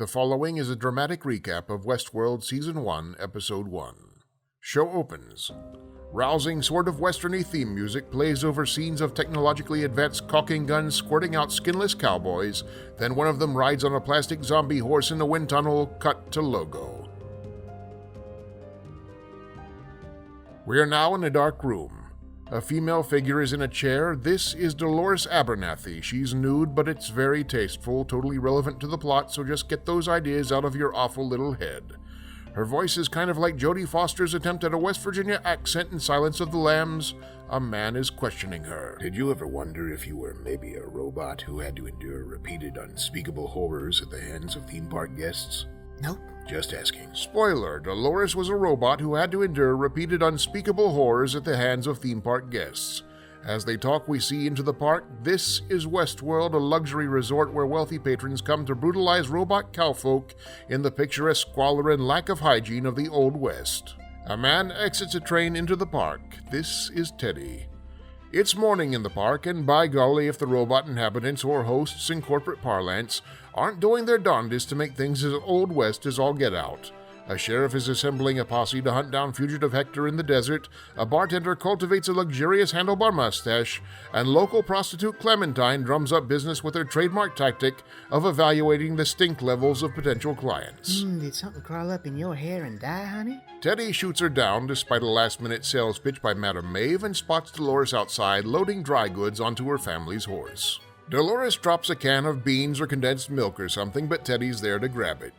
The following is a dramatic recap of Westworld Season 1, Episode 1. Show opens. Rousing sort of westerny theme music plays over scenes of technologically advanced caulking guns squirting out skinless cowboys, then one of them rides on a plastic zombie horse in a wind tunnel, cut to logo. We are now in a dark room. A female figure is in a chair. This is Dolores Abernathy. She's nude, but it's very tasteful, totally relevant to the plot, so just get those ideas out of your awful little head. Her voice is kind of like Jodie Foster's attempt at a West Virginia accent in Silence of the Lambs. A man is questioning her. Did you ever wonder if you were maybe a robot who had to endure repeated unspeakable horrors at the hands of theme park guests? Nope. Just asking. Spoiler, Dolores was a robot who had to endure repeated unspeakable horrors at the hands of theme park guests. As they talk, we see into the park. This is Westworld, a luxury resort where wealthy patrons come to brutalize robot cowfolk in the picturesque squalor and lack of hygiene of the Old West. A man exits a train into the park. This is Teddy. It's morning in the park, and by golly, if the robot inhabitants, or hosts in corporate parlance, aren't doing their darndest to make things as Old West as all get out. A sheriff is assembling a posse to hunt down fugitive Hector in the desert, a bartender cultivates a luxurious handlebar mustache, and local prostitute Clementine drums up business with her trademark tactic of evaluating the stink levels of potential clients. Did something crawl up in your hair and die, honey? Teddy shoots her down despite a last-minute sales pitch by Madame Maeve and spots Dolores outside loading dry goods onto her family's horse. Dolores drops a can of beans or condensed milk or something, but Teddy's there to grab it.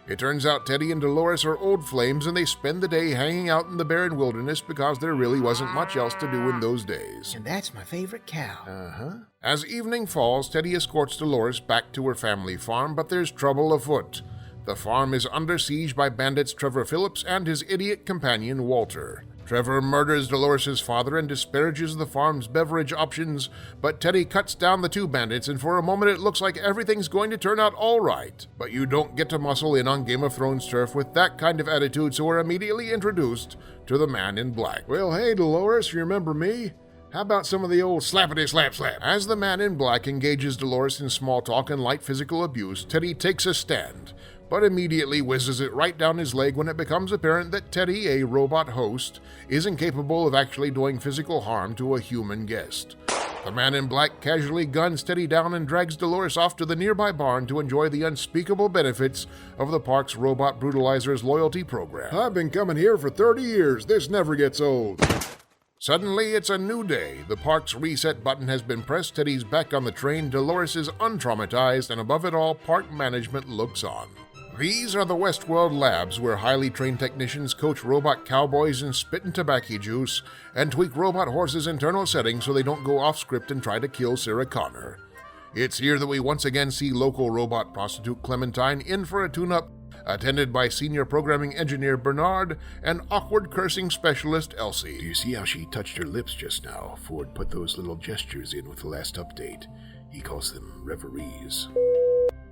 It turns out Teddy and Dolores are old flames and they spend the day hanging out in the barren wilderness because there really wasn't much else to do in those days. And that's my favorite cow. As evening falls, Teddy escorts Dolores back to her family farm, but there's trouble afoot. The farm is under siege by bandits Trevor Phillips and his idiot companion Walter. Trevor murders Dolores' father and disparages the farm's beverage options, but Teddy cuts down the two bandits, and for a moment it looks like everything's going to turn out all right. But you don't get to muscle in on Game of Thrones turf with that kind of attitude, so we're immediately introduced to the man in black. Well, hey, Dolores, you remember me? How about some of the old slappity-slap-slap? As the man in black engages Dolores in small talk and light physical abuse, Teddy takes a stand, but immediately whizzes it right down his leg when it becomes apparent that Teddy, a robot host, is incapable of actually doing physical harm to a human guest. The man in black casually guns Teddy down and drags Dolores off to the nearby barn to enjoy the unspeakable benefits of the park's robot brutalizer's loyalty program. I've been coming here for 30 years. This never gets old. Suddenly, it's a new day. The park's reset button has been pressed, Teddy's back on the train, Dolores is untraumatized, and above it all, park management looks on. These are the Westworld labs where highly trained technicians coach robot cowboys in spit and tobacco juice and tweak robot horses' internal settings so they don't go off script and try to kill Sarah Connor. It's here that we once again see local robot prostitute Clementine in for a tune-up, attended by senior programming engineer Bernard and awkward cursing specialist Elsie. Do you see how she touched her lips just now? Ford put those little gestures in with the last update. He calls them reveries.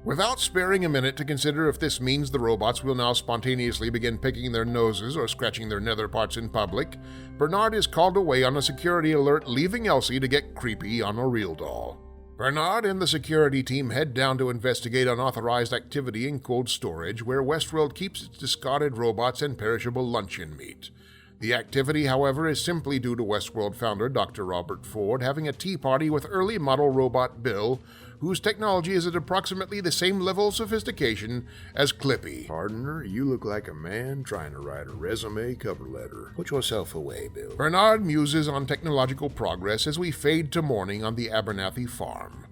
Without sparing a minute to consider if this means the robots will now spontaneously begin picking their noses or scratching their nether parts in public, Bernard is called away on a security alert, leaving Elsie to get creepy on a real doll. Bernard and the security team head down to investigate unauthorized activity in cold storage, where Westworld keeps its discarded robots and perishable luncheon meat. The activity, however, is simply due to Westworld founder Dr. Robert Ford having a tea party with early model robot Bill, whose technology is at approximately the same level of sophistication as Clippy. Partner, you look like a man trying to write a resume cover letter. Put yourself away, Bill. Bernard muses on technological progress as we fade to morning on the Abernathy farm.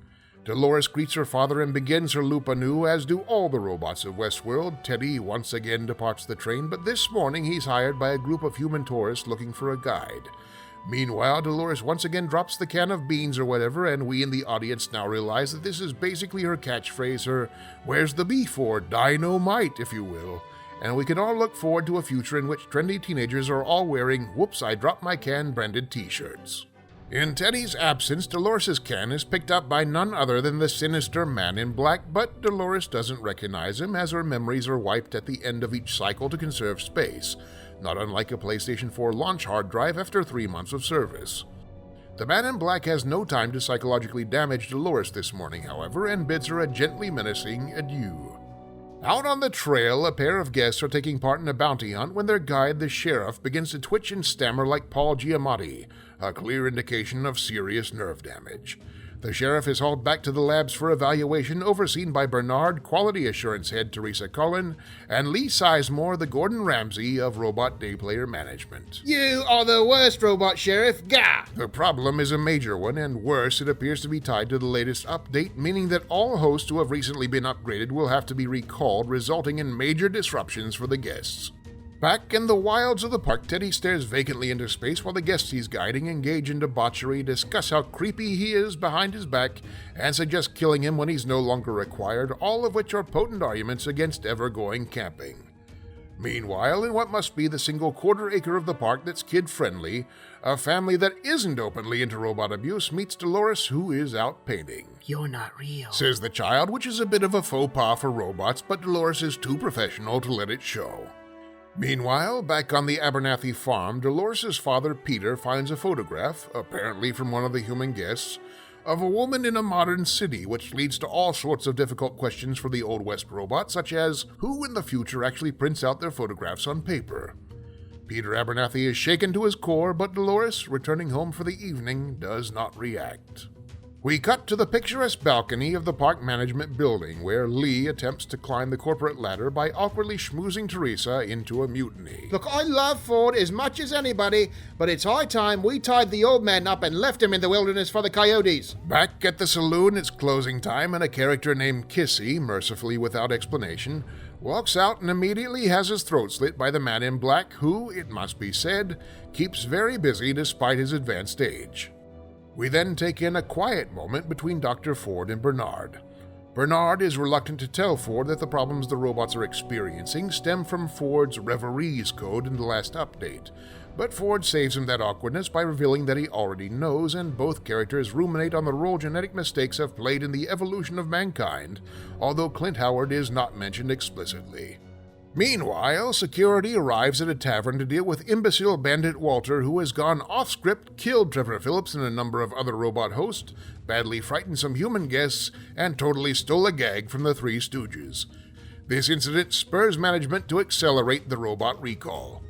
Dolores greets her father and begins her loop anew, as do all the robots of Westworld. Teddy once again departs the train, but this morning he's hired by a group of human tourists looking for a guide. Meanwhile, Dolores once again drops the can of beans or whatever, and we in the audience now realize that this is basically her catchphrase, her "where's the beef" or dynamite, if you will. And we can all look forward to a future in which trendy teenagers are all wearing "whoops, I dropped my can" branded t-shirts. In Teddy's absence, Dolores' can is picked up by none other than the sinister man in black, but Dolores doesn't recognize him as her memories are wiped at the end of each cycle to conserve space, not unlike a PlayStation 4 launch hard drive after 3 months of service. The man in black has no time to psychologically damage Dolores this morning, however, and bids her a gently menacing adieu. Out on the trail, a pair of guests are taking part in a bounty hunt when their guide, the sheriff, begins to twitch and stammer like Paul Giamatti, a clear indication of serious nerve damage. The sheriff is hauled back to the labs for evaluation, overseen by Bernard, quality assurance head Teresa Cullen, and Lee Sizemore, the Gordon Ramsay of Robot Day Player Management. You are the worst robot sheriff, gah! The problem is a major one, and worse, it appears to be tied to the latest update, meaning that all hosts who have recently been upgraded will have to be recalled, resulting in major disruptions for the guests. Back in the wilds of the park, Teddy stares vacantly into space while the guests he's guiding engage in debauchery, discuss how creepy he is behind his back, and suggest killing him when he's no longer required, all of which are potent arguments against ever going camping. Meanwhile, in what must be the single quarter acre of the park that's kid-friendly, a family that isn't openly into robot abuse meets Dolores, who is out painting. You're not real, Says the child, which is a bit of a faux pas for robots, but Dolores is too professional to let it show. Meanwhile, back on the Abernathy farm, Dolores' father, Peter, finds a photograph, apparently from one of the human guests, of a woman in a modern city, which leads to all sorts of difficult questions for the Old West robot, such as who in the future actually prints out their photographs on paper. Peter Abernathy is shaken to his core, but Dolores, returning home for the evening, does not react. We cut to the picturesque balcony of the park management building, where Lee attempts to climb the corporate ladder by awkwardly schmoozing Teresa into a mutiny. Look, I love Ford as much as anybody, but it's high time we tied the old man up and left him in the wilderness for the coyotes. Back at the saloon, it's closing time, and a character named Kissy, mercifully without explanation, walks out and immediately has his throat slit by the man in black, who, it must be said, keeps very busy despite his advanced age. We then take in a quiet moment between Dr. Ford and Bernard. Bernard is reluctant to tell Ford that the problems the robots are experiencing stem from Ford's Reveries code in the last update, but Ford saves him that awkwardness by revealing that he already knows, and both characters ruminate on the role genetic mistakes have played in the evolution of mankind, although Clint Howard is not mentioned explicitly. Meanwhile, security arrives at a tavern to deal with imbecile bandit Walter, who has gone off-script, killed Trevor Phillips and a number of other robot hosts, badly frightened some human guests, and totally stole a gag from the Three Stooges. This incident spurs management to accelerate the robot recall.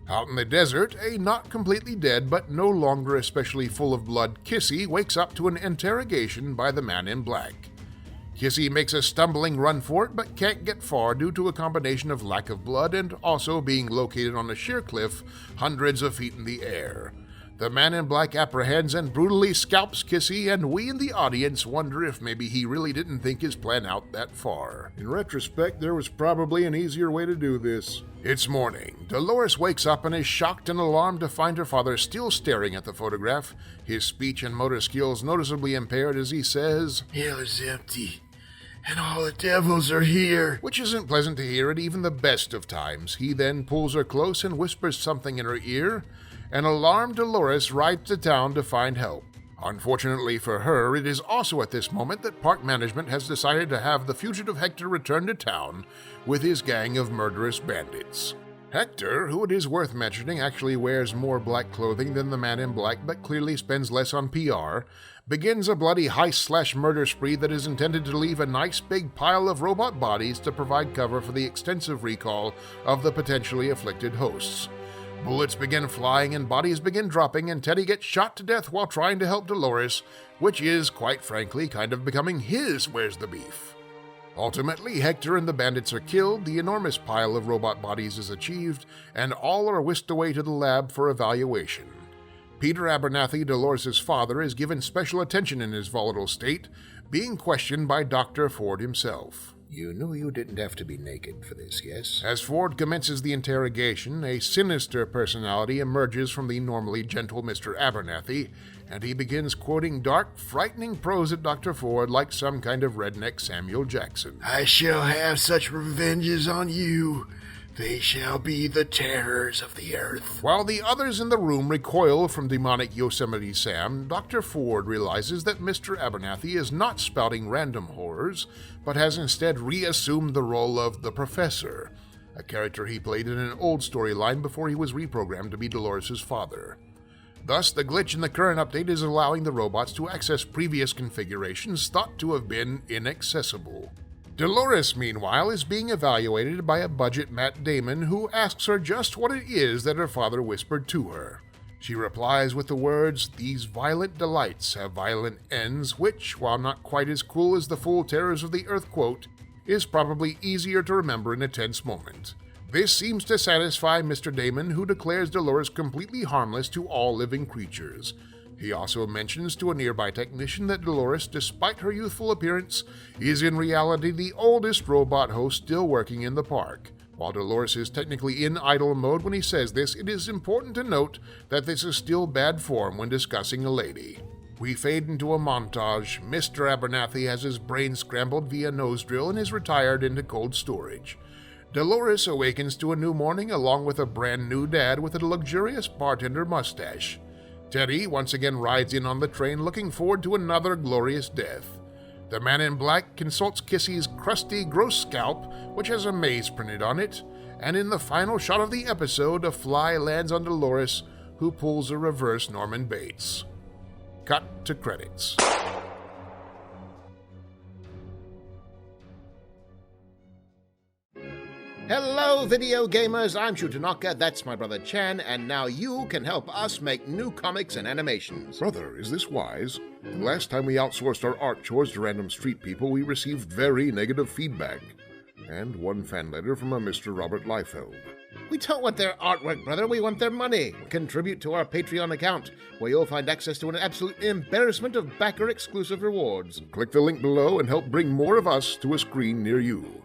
Out in the desert, a not completely dead but no longer especially full of blood Kissy wakes up to an interrogation by the man in black. Kissy makes a stumbling run for it, but can't get far due to a combination of lack of blood and also being located on a sheer cliff hundreds of feet in the air. The man in black apprehends and brutally scalps Kissy, and we in the audience wonder if maybe he really didn't think his plan out that far. In retrospect, there was probably an easier way to do this. It's morning. Dolores wakes up and is shocked and alarmed to find her father still staring at the photograph, his speech and motor skills noticeably impaired as he says, "Hell is empty, and all the devils are here." Which isn't pleasant to hear at even the best of times. He then pulls her close and whispers something in her ear. An alarmed Dolores rides to town to find help. Unfortunately for her, it is also at this moment that park management has decided to have the fugitive Hector return to town with his gang of murderous bandits. Hector, who it is worth mentioning actually wears more black clothing than the man in black but clearly spends less on PR, begins a bloody heist/murder spree that is intended to leave a nice big pile of robot bodies to provide cover for the extensive recall of the potentially afflicted hosts. Bullets begin flying and bodies begin dropping, and Teddy gets shot to death while trying to help Dolores, which is, quite frankly, kind of becoming his Where's the Beef. Ultimately, Hector and the bandits are killed, the enormous pile of robot bodies is achieved, and all are whisked away to the lab for evaluation. Peter Abernathy, Dolores' father, is given special attention in his volatile state, being questioned by Dr. Ford himself. "You knew you didn't have to be naked for this, yes?" As Ford commences the interrogation, a sinister personality emerges from the normally gentle Mr. Abernathy, and he begins quoting dark, frightening prose at Dr. Ford like some kind of redneck Samuel Jackson. "I shall have such revenges on you. They shall be the terrors of the earth." While the others in the room recoil from demonic Yosemite Sam, Dr. Ford realizes that Mr. Abernathy is not spouting random horrors, but has instead reassumed the role of the Professor, a character he played in an old storyline before he was reprogrammed to be Dolores' father. Thus, the glitch in the current update is allowing the robots to access previous configurations thought to have been inaccessible. Dolores, meanwhile, is being evaluated by a budget Matt Damon who asks her just what it is that her father whispered to her. She replies with the words, "These violent delights have violent ends," which, while not quite as cool as the full terrors of the earth quote, is probably easier to remember in a tense moment. This seems to satisfy Mr. Damon, who declares Dolores completely harmless to all living creatures. He also mentions to a nearby technician that Dolores, despite her youthful appearance, is in reality the oldest robot host still working in the park. While Dolores is technically in idle mode when he says this, it is important to note that this is still bad form when discussing a lady. We fade into a montage. Mr. Abernathy has his brain scrambled via nose drill and is retired into cold storage. Dolores awakens to a new morning along with a brand new dad with a luxurious bartender mustache. Teddy once again rides in on the train looking forward to another glorious death. The man in black consults Kissy's crusty, gross scalp, which has a maze printed on it, and in the final shot of the episode, a fly lands on Dolores, who pulls a reverse Norman Bates. Cut to credits. Hello, video gamers! I'm Shutanaka, that's my brother Chan, and now you can help us make new comics and animations. Brother, is this wise? The last time we outsourced our art chores to random street people, we received very negative feedback. And one fan letter from a Mr. Robert Liefeld. We don't want their artwork, brother, we want their money. Contribute to our Patreon account, where you'll find access to an absolute embarrassment of backer-exclusive rewards. Click the link below and help bring more of us to a screen near you.